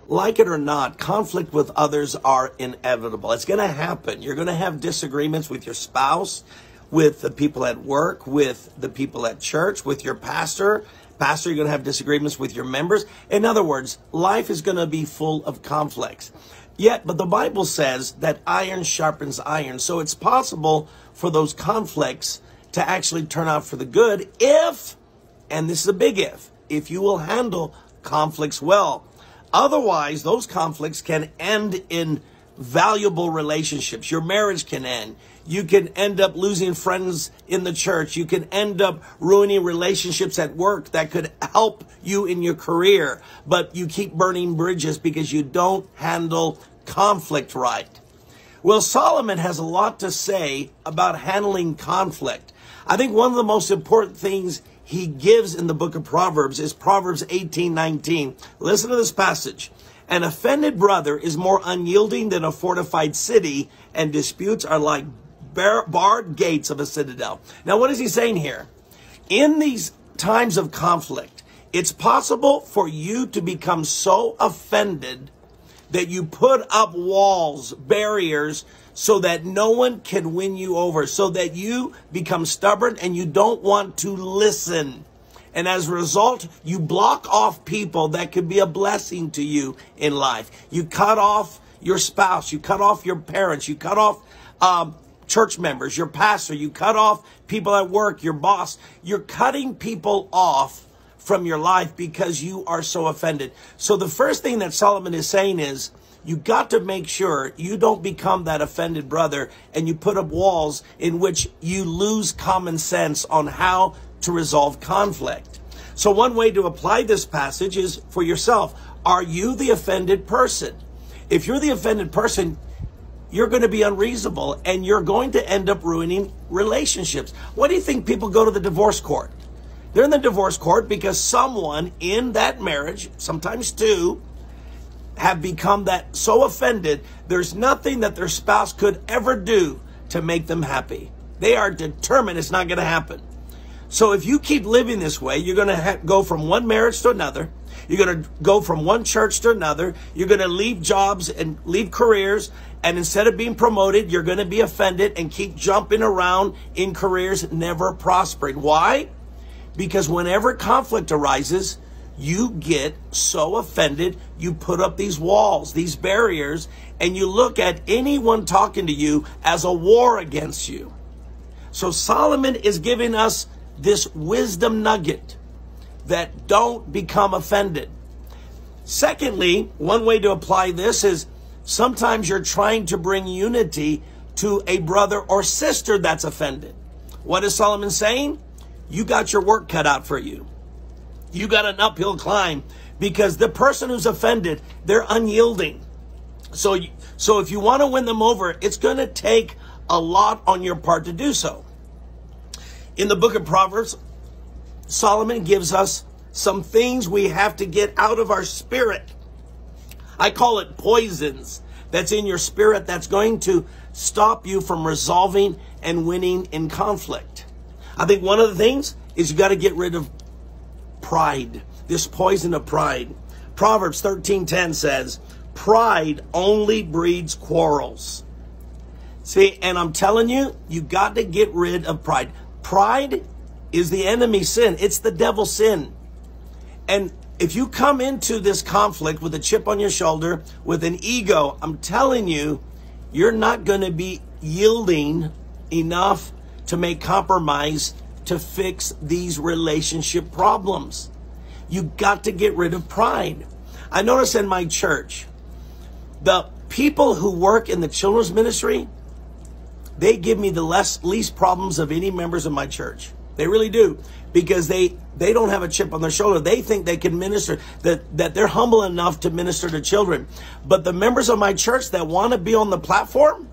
Like it or not, conflict with others are inevitable. It's going to happen. You're going to have disagreements with your spouse, with the people at work, with the people at church, with your pastor. You're going to have disagreements with your members. In other words, life is going to be full of conflicts. But the Bible says that iron sharpens iron. So it's possible for those conflicts to actually turn out for the good if, and this is a big if you will handle conflicts well. Otherwise, those conflicts can end in valuable relationships. Your marriage can end. You can end up losing friends in the church. You can end up ruining relationships at work that could help you in your career. But you keep burning bridges because you don't handle conflict right. Well, Solomon has a lot to say about handling conflict. I think one of the most important things he gives in the book of Proverbs is Proverbs 18:19. Listen to this passage. An offended brother is more unyielding than a fortified city, and disputes are like barred gates of a citadel. Now, what is he saying here? In these times of conflict, it's possible for you to become so offended that you put up walls, barriers, so that no one can win you over, so that you become stubborn and you don't want to listen. And as a result, you block off people that could be a blessing to you in life. You cut off your spouse, you cut off your parents, you cut off church members, your pastor, you cut off people at work, your boss. You're cutting people off from your life because you are so offended. So the first thing that Solomon is saying is, you got to make sure you don't become that offended brother and you put up walls in which you lose common sense on how to resolve conflict. So one way to apply this passage is for yourself. Are you the offended person? If you're the offended person, you're going to be unreasonable and you're going to end up ruining relationships. Why do you think people go to the divorce court? They're in the divorce court because someone in that marriage, sometimes two, have become that so offended, there's nothing that their spouse could ever do to make them happy. They are determined it's not going to happen. So if you keep living this way, you're going to go from one marriage to another. You're going to go from one church to another. You're going to leave jobs and leave careers. And instead of being promoted, you're going to be offended and keep jumping around in careers, never prospering. Why? Because whenever conflict arises, you get so offended, you put up these walls, these barriers, and you look at anyone talking to you as a war against you. So Solomon is giving us this wisdom nugget that don't become offended. Secondly, one way to apply this is sometimes you're trying to bring unity to a brother or sister that's offended. What is Solomon saying? You got your work cut out for you. You got an uphill climb because the person who's offended, they're unyielding. So if you want to win them over, it's going to take a lot on your part to do so. In the book of Proverbs, Solomon gives us some things we have to get out of our spirit. I call it poisons that's in your spirit that's going to stop you from resolving and winning in conflict. I think one of the things is you got to get rid of pride, this poison of pride. Proverbs 13:10 says, pride only breeds quarrels. See, and I'm telling you, you got to get rid of pride. Pride is the enemy sin. It's the devil's sin. And if you come into this conflict with a chip on your shoulder, with an ego, I'm telling you, you're not going to be yielding enough to make compromise to fix these relationship problems. You got to get rid of pride. I notice in my church, the people who work in the children's ministry, they give me the least problems of any members of my church. They really do, because they don't have a chip on their shoulder. They think they can minister, that they're humble enough to minister to children. But the members of my church that want to be on the platform,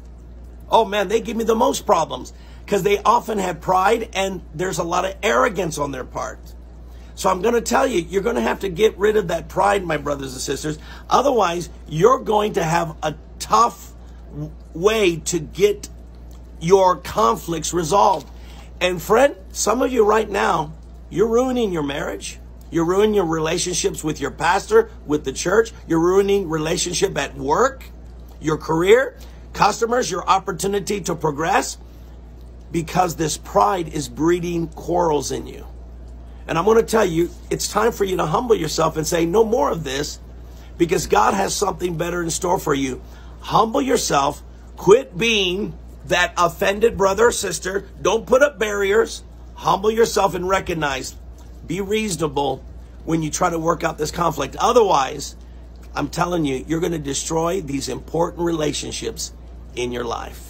oh man, they give me the most problems because they often have pride and there's a lot of arrogance on their part. So I'm going to tell you, you're going to have to get rid of that pride, my brothers and sisters. Otherwise, you're going to have a tough way to get your conflicts resolved. And friend, some of you right now, you're ruining your marriage. You're ruining your relationships with your pastor, with the church. You're ruining relationship at work, your career, customers, your opportunity to progress, because this pride is breeding quarrels in you. And I'm going to tell you, it's time for you to humble yourself and say, no more of this, because God has something better in store for you. Humble yourself. Quit being that offended brother or sister. Don't put up barriers. Humble yourself and recognize. Be reasonable when you try to work out this conflict. Otherwise, I'm telling you, you're going to destroy these important relationships in your life.